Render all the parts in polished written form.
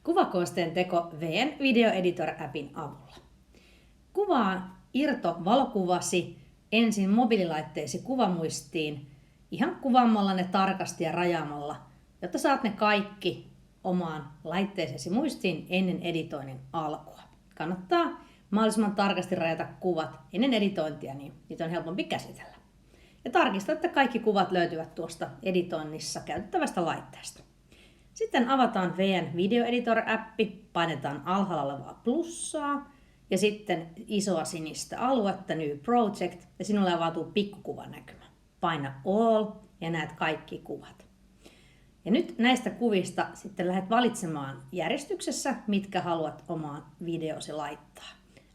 Kuvakoosteen teko VN Video Editor-appin avulla. Kuvaa irtovalokuvasi ensin mobiililaitteesi kuvamuistiin ihan kuvaamalla ne tarkasti ja rajaamalla, jotta saat ne kaikki omaan laitteeseesi muistiin ennen editoinnin alkua. Kannattaa mahdollisimman tarkasti rajata kuvat ennen editointia, niin niitä on helpompi käsitellä. Ja tarkista, että kaikki kuvat löytyvät tuosta editoinnissa käytettävästä laitteesta. Sitten avataan VN Video Editor-appi, painetaan alhaalla olevaa plussaa ja sitten isoa sinistä aluetta New Project ja sinulle avautuu pikkukuvanäkymä. Paina All ja näet kaikki kuvat. Ja nyt näistä kuvista sitten lähdet valitsemaan järjestyksessä, mitkä haluat omaan videosi laittaa.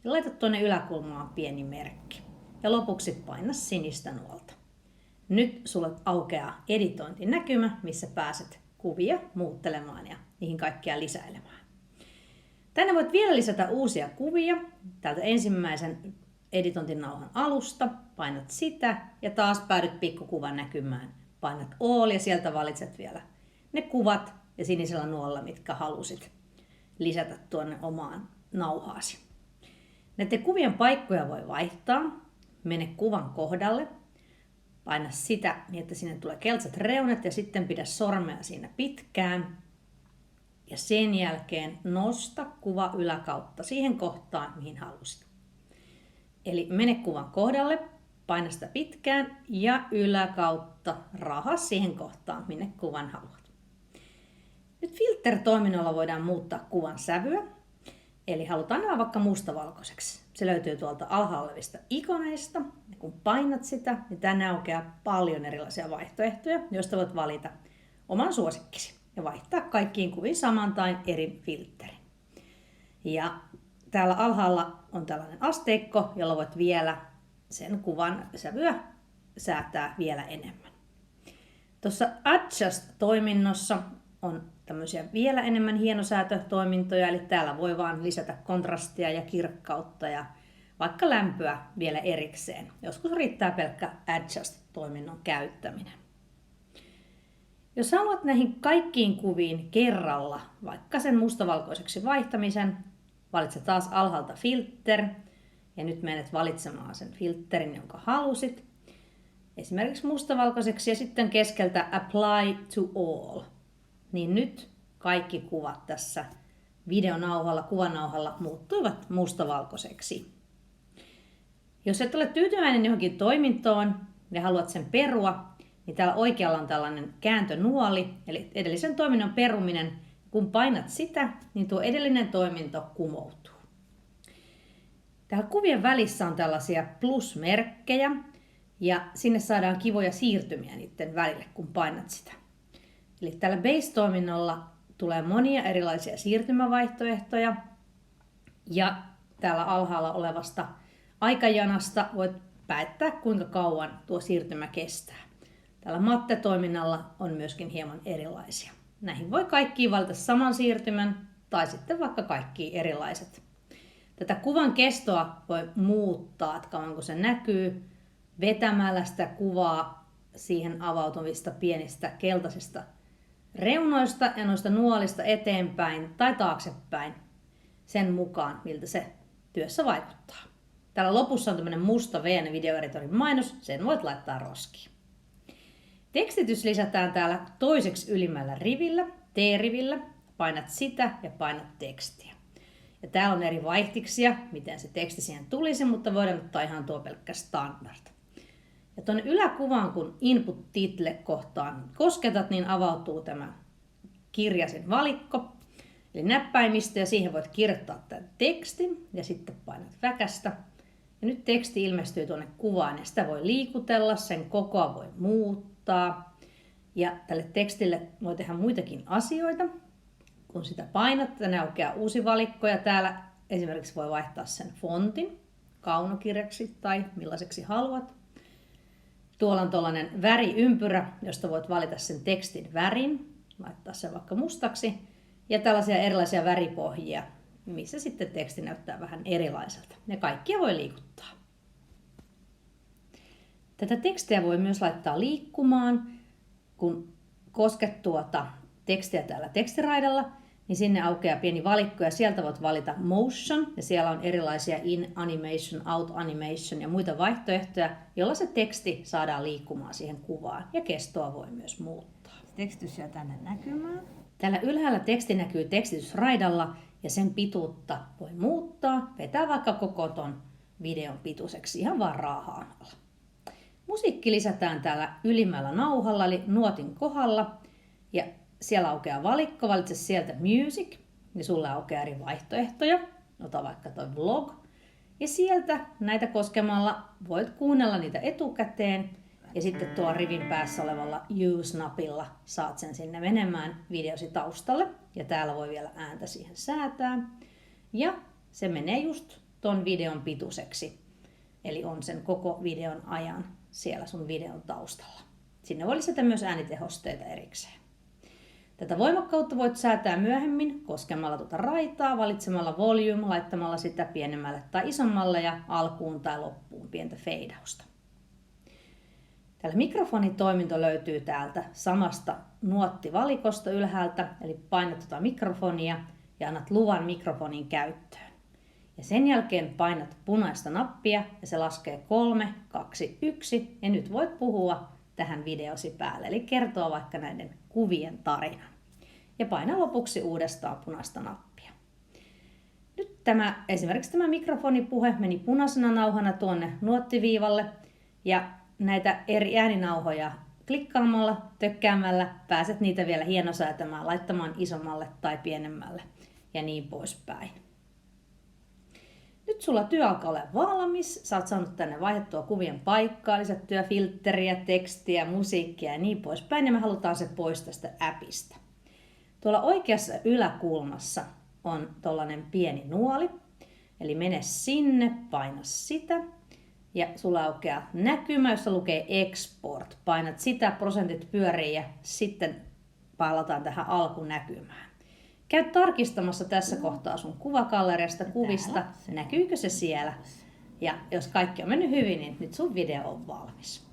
Ja laita tuonne yläkulmaan pieni merkki. Ja lopuksi paina sinistä nuolta. Nyt sulle aukeaa editointinäkymä, missä pääset kuvia muuttelemaan ja niihin kaikkia lisäilemään. Tänne voit vielä lisätä uusia kuvia täältä ensimmäisen editointinauhan alusta. Painat sitä ja taas päädyt pikkukuvan näkymään. Painat All ja sieltä valitset vielä ne kuvat ja sinisellä nuolla, mitkä halusit lisätä tuonne omaan nauhaasi. Näiden kuvien paikkoja voi vaihtaa. Mene kuvan kohdalle. Paina sitä niin, että sinne tulee keltaisat reunat ja sitten pidä sormea siinä pitkään. Ja sen jälkeen nosta kuva yläkautta siihen kohtaan, mihin halusit. Eli mene kuvan kohdalle, paina sitä pitkään ja yläkautta rahaa siihen kohtaan, minne kuvan haluat. Nyt filter-toiminnolla voidaan muuttaa kuvan sävyä. Eli halutaan nämä vaikka mustavalkoiseksi. Se löytyy tuolta alhaalla olevista ikoneista. Ja kun painat sitä, niin tänne aukeaa paljon erilaisia vaihtoehtoja, joista voit valita oman suosikkisi ja vaihtaa kaikkiin kuviin saman tai eri filterin. Ja täällä alhaalla on tällainen asteikko, jolla voit vielä sen kuvan sävyä säätää vielä enemmän. Tuossa Adjust-toiminnossa on tämmöisiä vielä enemmän hienosäätötoimintoja, eli täällä voi vaan lisätä kontrastia ja kirkkautta ja vaikka lämpöä vielä erikseen. Joskus riittää pelkkä Adjust-toiminnon käyttäminen. Jos haluat näihin kaikkiin kuviin kerralla, vaikka sen mustavalkoiseksi vaihtamisen, valitse taas alhaalta Filter ja nyt menet valitsemaan sen filterin, jonka halusit. Esimerkiksi mustavalkoiseksi ja sitten keskeltä Apply to All. Niin nyt kaikki kuvat tässä videonauhalla, kuvanauhalla muuttuivat mustavalkoiseksi. Jos et ole tyytyväinen johonkin toimintoon ja haluat sen perua, niin täällä oikealla on tällainen kääntönuoli, eli edellisen toiminnon peruminen. Kun painat sitä, niin tuo edellinen toiminto kumoutuu. Täällä kuvien välissä on tällaisia plusmerkkejä ja sinne saadaan kivoja siirtymiä niiden välille, kun painat sitä. Eli tällä Base-toiminnolla tulee monia erilaisia siirtymävaihtoehtoja ja täällä alhaalla olevasta aikajanasta voit päättää, kuinka kauan tuo siirtymä kestää. Tällä Matte-toiminnalla on myöskin hieman erilaisia. Näihin voi kaikkiin valita saman siirtymän tai sitten vaikka kaikki erilaiset. Tätä kuvan kestoa voi muuttaa, että kauanko se näkyy vetämällä sitä kuvaa siihen avautuvista pienistä keltaisista reunoista ja noista nuolista eteenpäin tai taaksepäin sen mukaan, miltä se työssä vaikuttaa. Täällä lopussa on tämmöinen musta VN Video Editorin mainos, sen voit laittaa roskiin. Tekstitys lisätään täällä toiseksi ylimmällä rivillä, T-rivillä. Painat sitä ja painat tekstiä. Ja täällä on eri vaihtiksia, miten se teksti siihen tulisi, mutta voidaan ottaa ihan tuo pelkkä standard. Ja tuonne yläkuvaan, kun Input Title kohtaan kosketat, niin avautuu tämä kirjasin valikko, eli näppäimistö, ja siihen voit kirjoittaa tämän tekstin ja sitten painat väkästä. Ja nyt teksti ilmestyy tuonne kuvaan ja sitä voi liikutella, sen kokoa voi muuttaa. Ja tälle tekstille voi tehdä muitakin asioita. Kun sitä painat, tänne aukeaa uusi valikko ja täällä esimerkiksi voi vaihtaa sen fontin kaunokirjaksi tai millaiseksi haluat. Tuolla on tuollainen väriympyrä, josta voit valita sen tekstin värin, laittaa sen vaikka mustaksi. Ja tällaisia erilaisia väripohjia, missä sitten teksti näyttää vähän erilaiselta. Ja kaikkia voi liikuttaa. Tätä tekstiä voi myös laittaa liikkumaan, kun kosket tuota tekstiä täällä tekstiraidalla, niin sinne aukeaa pieni valikko ja sieltä voit valita motion ja siellä on erilaisia in animation, out animation ja muita vaihtoehtoja, jolla se teksti saadaan liikkumaan siihen kuvaan ja kestoa voi myös muuttaa. Tekstitys jää tänne näkymään. Täällä ylhäällä teksti näkyy tekstitysraidalla ja sen pituutta voi muuttaa, vetää vaikka koko ton videon pituiseksi ihan vaan raahaamalla. Musiikki lisätään täällä ylimmällä nauhalla eli nuotin kohdalla ja siellä aukeaa valikko, valitse sieltä music ja sulle aukeaa eri vaihtoehtoja, ota vaikka toi vlog ja sieltä näitä koskemalla voit kuunnella niitä etukäteen ja sitten tuolla rivin päässä olevalla use-napilla saat sen sinne menemään videosi taustalle ja täällä voi vielä ääntä siihen säätää ja se menee just ton videon pituiseksi eli on sen koko videon ajan siellä sun videon taustalla. Sinne voi lisätä myös äänitehosteita erikseen. Tätä voimakkautta voit säätää myöhemmin koskemalla tuota raitaa, valitsemalla volume, laittamalla sitä pienemmälle tai isommalle ja alkuun tai loppuun pientä feidausta. Täällä mikrofonitoiminto löytyy täältä samasta nuottivalikosta ylhäältä, eli painat tuota mikrofonia ja annat luvan mikrofonin käyttöön. Ja sen jälkeen painat punaista nappia ja se laskee 3, 2, 1 ja nyt voit puhua tähän videosi päälle, eli kertoa vaikka näiden kuvien tarinan. Ja paina lopuksi uudestaan punaista nappia. Nyt esimerkiksi tämä mikrofonipuhe meni punaisena nauhana tuonne nuottiviivalle ja näitä eri ääninauhoja klikkaamalla, tökkäämällä pääset niitä vielä hienosäätämään, laittamaan isommalle tai pienemmälle ja niin poispäin. Nyt sulla työ alkaa olla valmis, sä oot saanut tänne vaihdettua kuvien paikkaa, lisättyä filtteriä, tekstiä, musiikkia ja niin poispäin ja me halutaan se pois tästä appista. Tuolla oikeassa yläkulmassa on tollanen pieni nuoli, eli mene sinne, paina sitä ja sulla aukeaa näkymä, jossa lukee export. Painat sitä, prosentit pyörii ja sitten palataan tähän alkunäkymään. Käy tarkistamassa tässä kohtaa sun kuvagalleriasta kuvista, näkyykö se siellä. Ja jos kaikki on mennyt hyvin, niin nyt sun video on valmis.